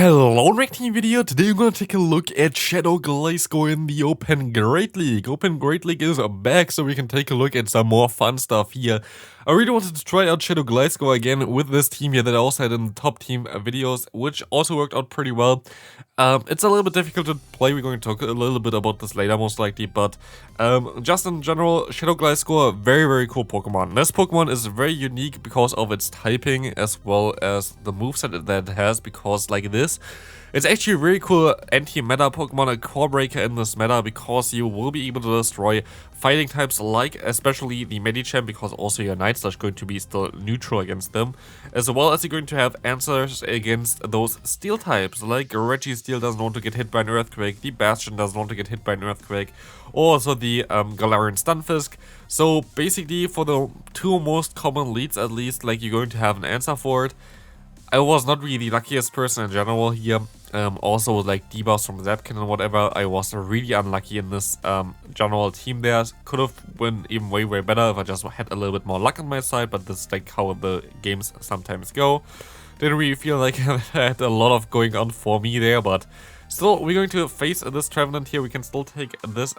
Hello, reacting video. Today we're gonna take a look at Shadow Gliscor in the Open Great League. Open Great League is back, so we can take a look at some more fun stuff here. I really wanted to try out Shadow Gliscor again with this team here that I also had in the top team videos, which also worked out pretty well. It's a little bit difficult to play. We're going to talk a little bit about this later, most likely, but just in general, Shadow Gliscor, very cool Pokemon. This Pokemon is very unique because of its typing as well as the moveset that it has, because like this, it's actually a very cool anti-meta Pokemon, a core breaker in this meta, because you will be able to destroy fighting types like especially the Medicham, because also your Night Slash is going to be still neutral against them, as well as you're going to have answers against those steel types, like Steel doesn't want to get hit by an Earthquake, the Bastion doesn't want to get hit by an Earthquake, or also the Altaria and Stunfisk. So basically for the two most common leads at least, like you're going to have an answer for it. I was not really the luckiest person in general here. Also like debuffs from Zapkin and whatever, I was really unlucky in this general team there. Could have been even way better if I just had a little bit more luck on my side, but this is like how the games sometimes go. Didn't really feel like I had a lot of going on for me there, but still, we're going to face this Trevenant here. We can still take this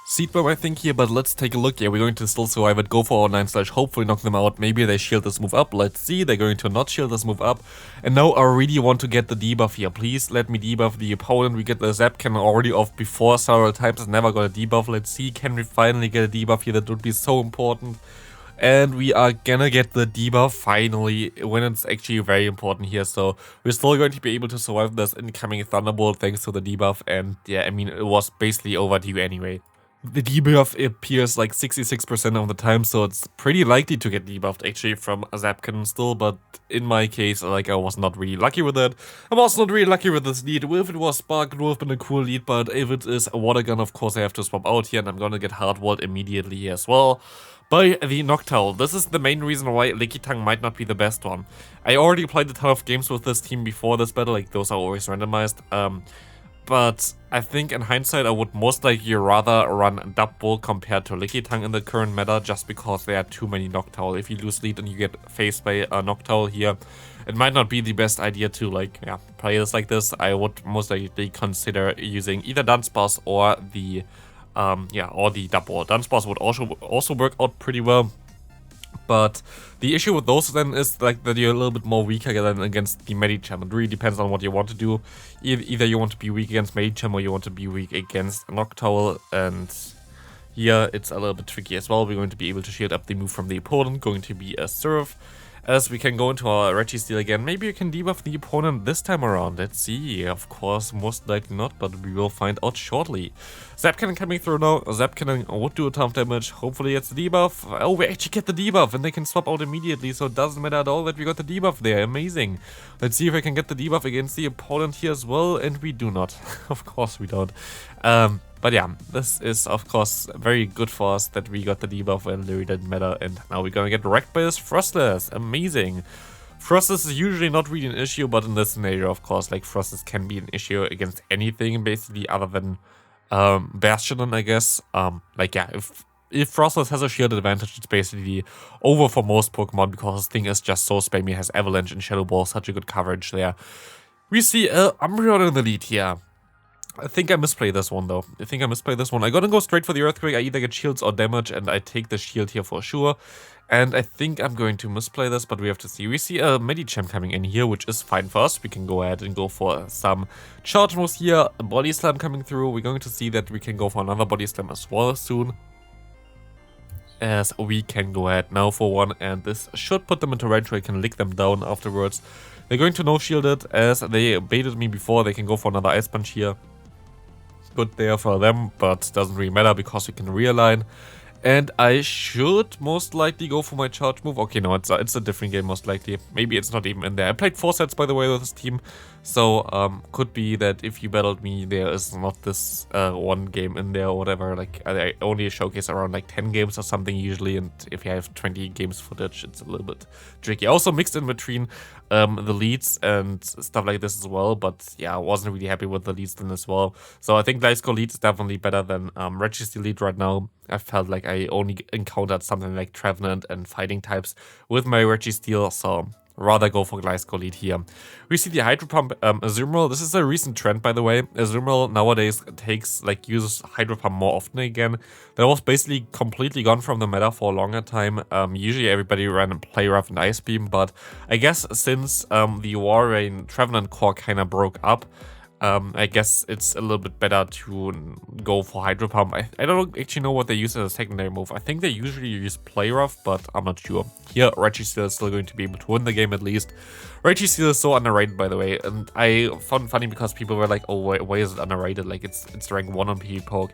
Seed Bomb, I think, here, but let's take a look. Yeah, we're going to still survive it, go for our 9 slash, hopefully knock them out. Maybe they shield this move up. Let's see, they're going to not shield this move up. And now I really want to get the debuff here. Please let me debuff the opponent. We get the Zapkin already off before several times. It's never got a debuff. Let's see, can we finally get a debuff here? That would be so important. And we are gonna get the debuff finally, when it's actually very important here. So we're still going to be able to survive this incoming Thunderbolt thanks to the debuff. And yeah, I mean, it was basically overdue anyway. The debuff appears like 66% of the time, so it's pretty likely to get debuffed actually from Zapkin still, but in my case, like, I was not really lucky with it. I'm also not really lucky with this lead. If it was Spark, it would have been a cool lead, but if it is a Water Gun, of course I have to swap out here, and I'm gonna get hard-walled immediately as well by the Noctowl. This is the main reason why Lickitung might not be the best one. I already played a ton of games with this team before this battle, like those are always randomized. But I think in hindsight I would most likely rather run Double compared to Lickitung in the current meta, just because there are too many Noctowl. If you lose lead and you get faced by a Noctowl here, it might not be the best idea to play this like this. I would most likely consider using either Dunsparce or the Double. Dunsparce would also work out pretty well. But the issue with those then is like that you're a little bit more weaker than against the Medicham. It really depends on what you want to do. Either you want to be weak against Medicham or you want to be weak against Noctowl, and here it's a little bit tricky as well. We're going to be able to shield up the move from the opponent, going to be a Surf. As we can go into our Steel again. Maybe you can debuff the opponent this time around. Let's see. Of course, most likely not, but we will find out shortly. Zapkin coming through now. Zapkin would do a ton of damage. Hopefully it's the debuff. Oh, we actually get the debuff, and they can swap out immediately, so it doesn't matter at all that we got the debuff there. Amazing. Let's see if I can get the debuff against the opponent here as well, and we do not. Of course we don't. But yeah, this is of course very good for us that we got the debuff when Lyri didn't matter, and now we're gonna get wrecked by this Frostless. Amazing. Frostless is usually not really an issue, but in this scenario, of course, like Frostless can be an issue against anything basically other than Bastion, I guess. If Frostless has a shield advantage, it's basically over for most Pokemon, because this thing is just so spammy. It has Avalanche and Shadow Ball, such a good coverage there. We see Umbreon in the lead here. I think I misplayed this one though. I'm gonna go straight for the Earthquake. I either get shields or damage, and I take the shield here for sure. And I think I'm going to misplay this, but we have to see. We see a Medicham coming in here, which is fine for us. We can go ahead and go for some charge moves here. A Body Slam coming through. We're going to see that we can go for another Body Slam as well soon, as we can go ahead now for one, and this should put them into range where I can lick them down afterwards. They're going to no-shield it, as they baited me before. They can go for another Ice Punch here. Good there for them, but doesn't really matter because we can realign. And I should most likely go for my charge move. Okay, no, it's a different game most likely. Maybe it's not even in there. I played 4 sets, by the way, with this team. So, could be that if you battled me, there is not this one game in there or whatever. Like, I only showcase around like 10 games or something usually. And if you have 20 games footage, it's a little bit tricky. Also mixed in between the leads and stuff like this as well. But yeah, I wasn't really happy with the leads then as well. So I think Gliscor lead is definitely better than Steel lead right now. I felt like I only encountered something like Trevenant and fighting types with my Steel. So rather go for Gliscor lead here. We see the Hydro Pump Azumarill. This is a recent trend, by the way. Azumarill nowadays uses Hydro Pump more often again. That was basically completely gone from the meta for a longer time. Usually everybody ran Play Rough and Ice Beam, but I guess since the Warrain Trevenant core kind of broke up, I guess it's a little bit better to go for Hydro Pump. I don't actually know what they use as a secondary move. I think they usually use Play Rough, but I'm not sure. Here, Registeel is still going to be able to win the game at least. Registeel is so underrated, by the way, and I found it funny because people were like, oh, why is it underrated? Like, it's rank 1 on PvPoke.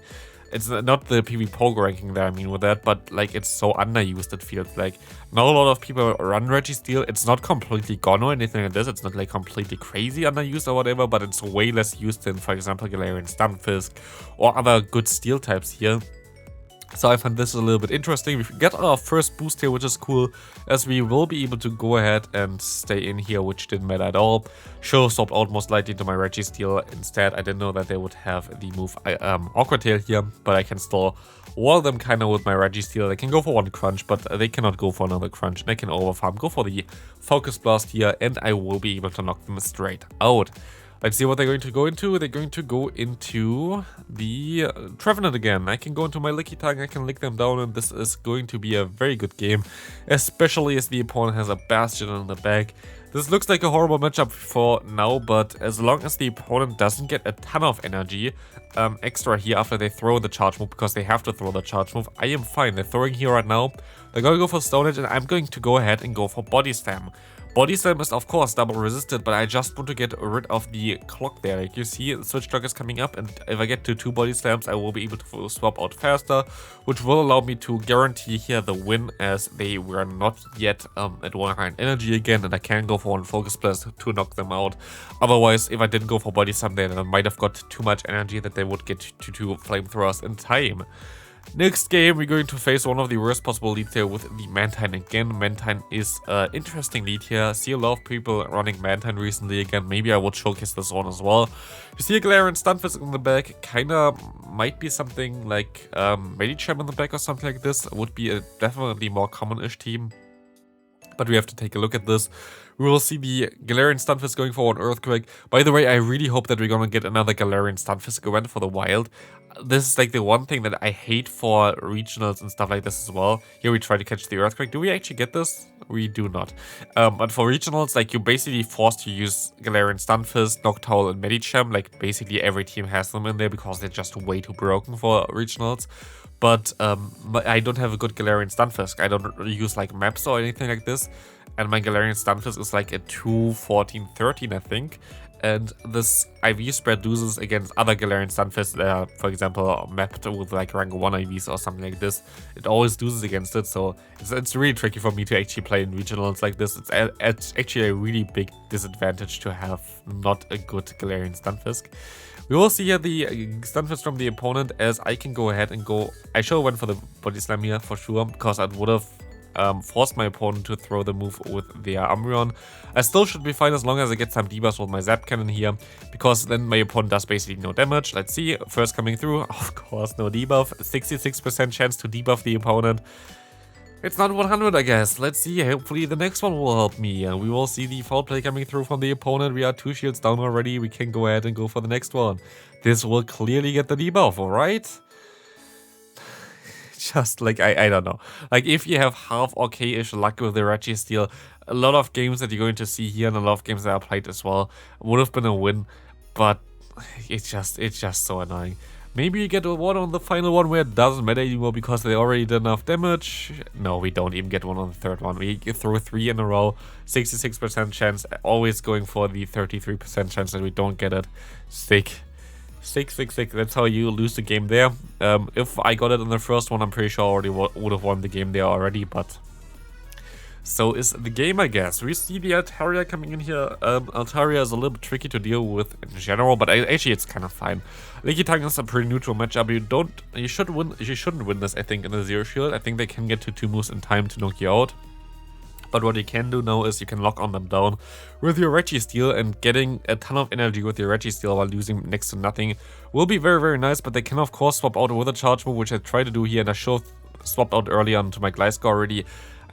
It's not the PvPoke ranking there, I mean, with that, but, like, it's so underused, it feels like. Not a lot of people run Registeel. It's not completely gone or anything like this. It's not, like, completely crazy underused or whatever, but it's way less used than, for example, Altaria and Stunfisk or other good steel types here. So I find this a little bit interesting. We get our first boost here, which is cool, as we will be able to go ahead and stay in here, which didn't matter at all. Show swapped out most likely to my Registeel instead. I didn't know that they would have the move Awkward Tail here, but I can still wall them kind of with my Registeel. They can go for one crunch, but they cannot go for another crunch. And I can overfarm, go for the Focus Blast here, and I will be able to knock them straight out. Let's see what they're going to go into. They're going to go into the Trevenant again. I can go into my Lickitung, I can lick them down, and this is going to be a very good game, especially as the opponent has a Bastion in the back. This looks like a horrible matchup for now, but as long as the opponent doesn't get a ton of energy extra here after they throw the charge move, because they have to throw the charge move, I am fine. They're throwing here right now. They're going to go for Stone Edge, and I'm going to go ahead and go for Body Slam. Body Slam is of course double resisted, but I just want to get rid of the clock there. Like you see, the switch clock is coming up, and if I get to 2 Body Slams, I will be able to swap out faster, which will allow me to guarantee here the win, as they were not yet at 100 energy again, and I can go for one Focus Blast to knock them out. Otherwise, if I didn't go for Body Slam, then I might have got too much energy that they would get to 2 Flamethrowers in time. Next game, we're going to face one of the worst possible leads here with the Mantine again. Mantine is an interesting lead here. See a lot of people running Mantine recently again. Maybe I would showcase this one as well. You see a Altaria and Stunfisk in the back. Kinda might be something like Medicham in the back or something like this. Would be a definitely more common-ish team. But we have to take a look at this. We will see the Altaria and Stunfisk going for an Earthquake. By the way, I really hope that we're gonna get another Altaria and Stunfisk event for the wild. This is like the one thing that I hate for regionals and stuff like this as well. Here we try to catch the Earthquake. Do we actually get this? We do not. But for regionals, like, you're basically forced to use Altaria and Stunfisk, Noctowl, and Medicham. Like, basically every team has them in there because they're just way too broken for regionals. But I don't have a good Altaria and Stunfisk. I don't use like maps or anything like this. And my Altaria and Stunfisk is like a 2-14-13, I think. And this IV spread loses against other Altaria and Stunfisk that are, for example, mapped with like rank 1 IVs or something like this. It always loses against it, so it's really tricky for me to actually play in regionals like this. It's actually a really big disadvantage to have not a good Altaria and Stunfisk. We will see here the Stunfisk from the opponent, as I can go ahead and go. I should have went for the Body Slam here for sure, because I would have forced my opponent to throw the move with their Umbreon. I still should be fine as long as I get some debuffs with my Zap Cannon here, because then my opponent does basically no damage. Let's see, first coming through, of course no debuff, 66% chance to debuff the opponent. It's not 100, I guess. Let's see, hopefully the next one will help me. We will see the foul play coming through from the opponent. We are 2 shields down already. We can go ahead and go for the next one. This will clearly get the debuff, alright? Just like, I don't know. Like, if you have half okay-ish luck with the Registeel, a lot of games that you're going to see here and a lot of games that are played as well would have been a win, but it's just so annoying. Maybe you get a one on the final one where it doesn't matter anymore because they already did enough damage. No, we don't even get one on the third one. We throw 3 in a row, 66% chance, always going for the 33% chance that we don't get it. Sick. That's how you lose the game there. If I got it in the first one, I'm pretty sure I already would have won the game there already, but so is the game, I guess. We see the Altaria coming in here. Altaria is a little bit tricky to deal with in general, but actually it's kind of fine. Lickitung is a pretty neutral matchup. You shouldn't win this, I think, in the Zero Shield. I think they can get to 2 moves in time to knock you out. But what you can do now is you can lock on them down with your Registeel, and getting a ton of energy with your Registeel while losing next to nothing will be very, very nice. But they can, of course, swap out with a charge move, which I tried to do here, and I swapped out early on to my Gliscor already.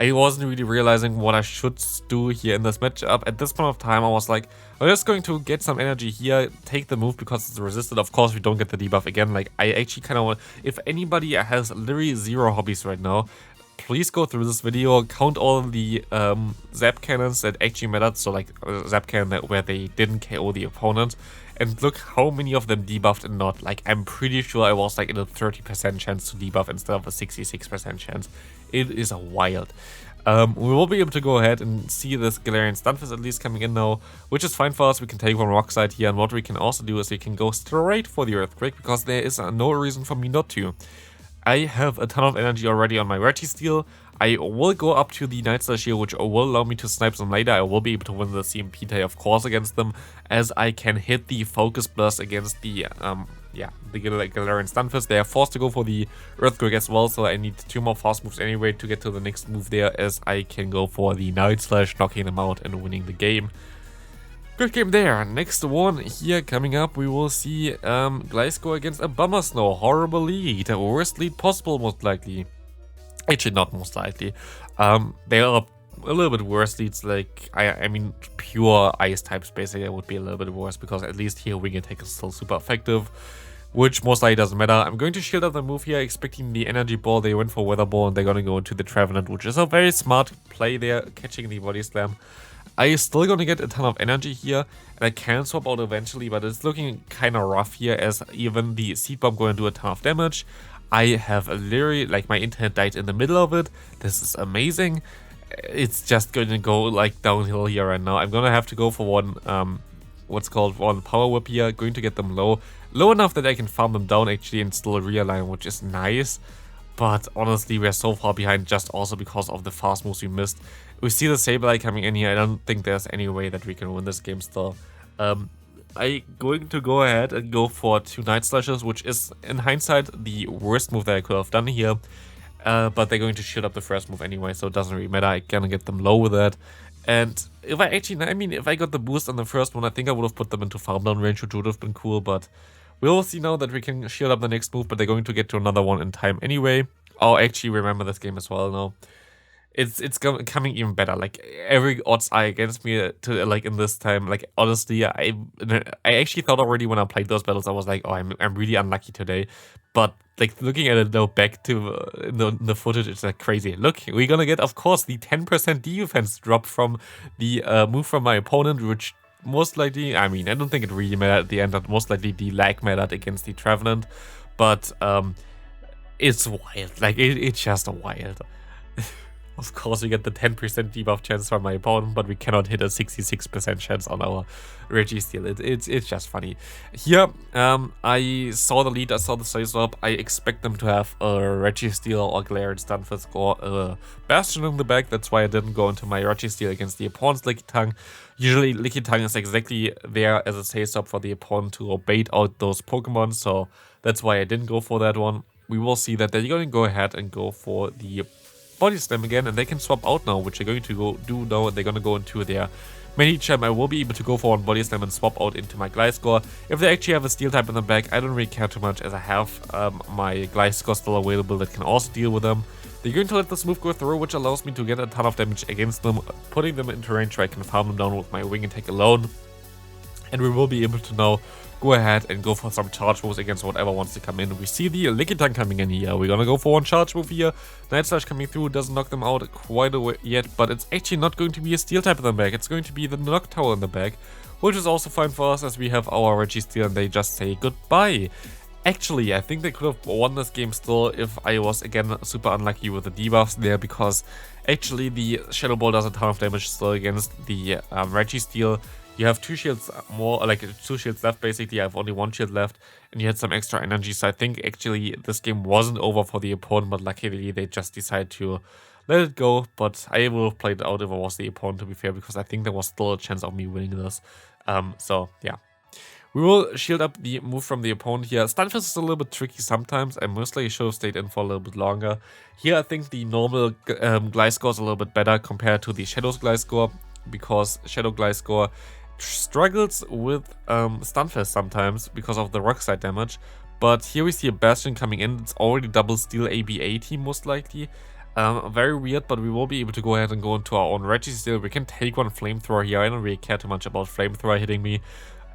I wasn't really realizing what I should do here in this matchup. At this point of time, I was like, I'm just going to get some energy here, take the move because it's resisted. Of course, we don't get the debuff again. Like, I actually kind of want, if anybody has literally 0 hobbies right now, please go through this video, count all the zap cannons that actually mattered. So like zap cannon where they didn't KO the opponent. And look how many of them debuffed and not. Like, I'm pretty sure I was like in a 30% chance to debuff instead of a 66% chance. It is wild. We will be able to go ahead and see this Altaria and Stunfisk at least coming in now, which is fine for us. We can take one rock side here, and what we can also do is we can go straight for the Earthquake, because there is no reason for me not to. I have a ton of energy already on my Medicham Steel. I will go up to the Night Slash here, which will allow me to snipe them later. I will be able to win the CMP tie, of course, against them, as I can hit the Focus Blast against the Altaria and Stunfisk. They are forced to go for the Earthquake as well, so I need 2 more fast moves anyway to get to the next move there, as I can go for the Night Slash, knocking them out and winning the game. Good game there. Next one here coming up, we will see Gliscor against a Bummer Snow. Horrible lead. The worst lead possible, most likely. Actually, not most likely. They are a little bit worse leads. Like, I mean, pure ice types basically would be a little bit worse, because at least here Wing Attack is still super effective, which most likely doesn't matter. I'm going to shield up the move here, expecting the Energy Ball. They went for Weather Ball, and they're going to go into the Trevenant, which is a very smart play there, catching the Body Slam. I still gonna get a ton of energy here, and I can swap out eventually, but it's looking kind of rough here, as even the Seed Bomb going to do a ton of damage. I have literally, like, my internet died in the middle of it. This is amazing. It's just going to go like downhill here right now. I'm gonna have to go for one, one Power Whip here, going to get them low enough that I can farm them down actually and still realign, which is nice. But honestly, we're so far behind just also because of the fast moves we missed. We see the Sableye coming in here. I don't think there's any way that we can win this game still. I'm going to go ahead and go for 2 Night Slashes, which is, in hindsight, the worst move that I could have done here. But they're going to shield up the first move anyway, so it doesn't really matter. I can get them low with that. And if I got the boost on the first one, I think I would have put them into farm down range, which would have been cool. But we'll see now that we can shield up the next move, but they're going to get to another one in time anyway. Oh, actually remember this game as well now. It's coming even better. Like, every odds are against me to, like, in this time. Like, honestly, I actually thought already when I played those battles, I was like, oh, I'm really unlucky today. But like, looking at it now back to the footage, it's like crazy. Look, we're gonna get, of course, the 10% defense drop from the move from my opponent, which most likely, I mean, I don't think it really mattered at the end, but most likely the lag mattered against the Trevenant. But it's wild. Like, it's just wild. Of course, we get the 10% debuff chance from my opponent, but we cannot hit a 66% chance on our Medicham Steel. It's just funny. Here, I saw the lead, I saw the size up. I expect them to have a Medicham Steel or Altaria and Stunfisk or a Bastion in the back. That's why I didn't go into my Medicham Steel against the opponent's Lickitung. Usually, Lickitung is exactly there as a safe stop for the opponent to bait out those Pokemon, so that's why I didn't go for that one. We will see that they're going to go ahead and go for the Body Slam again, and they can swap out now, which they're going to do now. They're going to go into their Medicham. I will be able to go for one Body Slam and swap out into my Gliscor. If they actually have a Steel type in the back, I don't really care too much, as I have my Gliscor still available that can also deal with them. They're going to let this move go through, which allows me to get a ton of damage against them, putting them into range where I can farm them down with my Wing Attack alone. And we will be able to now go ahead and go for some charge moves against whatever wants to come in. We see the Lickitung coming in here. We're gonna go for one charge move here. Night Slash coming through, doesn't knock them out quite yet, but it's actually not going to be a Steel type in the back. It's going to be the Noctowl in the back, which is also fine for us, as we have our Medicham Steel and they just say goodbye. Actually, I think they could have won this game still if I was, again, super unlucky with the debuffs there, because actually the Shadow Ball does a ton of damage still against the Medicham Steel. You have 2 shields more, like 2 shields left basically. I have only 1 shield left, and you had some extra energy. So I think actually this game wasn't over for the opponent, but luckily they just decided to let it go. But I will have played it out if I was the opponent, to be fair, because I think there was still a chance of me winning this. So yeah. We will shield up the move from the opponent here. Stunfisk is a little bit tricky sometimes. I mostly should have stayed in for a little bit longer. Here I think the normal Gliscor is a little bit better compared to the Shadow's Gliscor, because Shadow Gliscor struggles with Stunfisk sometimes because of the rock side damage. But here we see a Bastion coming in. It's already double Steel AB-80 most likely. Very weird, but we will be able to go ahead and go into our own Steel. We can take one Flamethrower here. I don't really care too much about Flamethrower hitting me,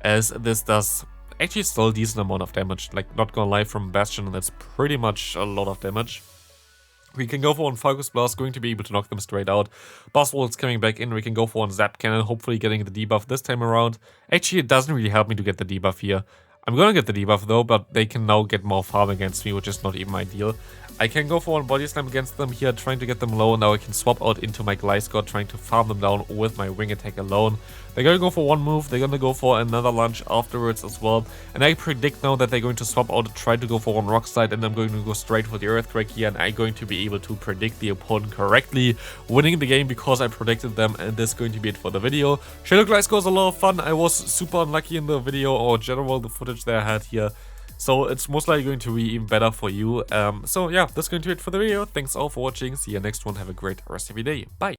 as this does actually still a decent amount of damage. Like, not gonna lie, from Bastion, that's pretty much a lot of damage. We can go for one Focus Blast, going to be able to knock them straight out. Buzzwole is coming back in. We can go for one Zap Cannon, hopefully getting the debuff this time around. Actually, it doesn't really help me to get the debuff here. I'm gonna get the debuff though, but they can now get more farm against me, which is not even ideal. I can go for one Body Slam against them here, trying to get them low. Now I can swap out into my Gliscor, trying to farm them down with my Wing Attack alone. They're gonna go for one move, they're gonna go for another lunge afterwards as well. And I predict now that they're going to swap out, try to go for one Rock Slide, and I'm going to go straight for the Earthquake here, and I'm going to be able to predict the opponent correctly, winning the game because I predicted them, and this is going to be it for the video. Shadow Gliscor is a lot of fun. I was super unlucky in the video, or general the footage that I had here. So it's most likely going to be even better for you. So yeah, that's going to be it for the video. Thanks all for watching. See you next one. Have a great rest of your day. Bye.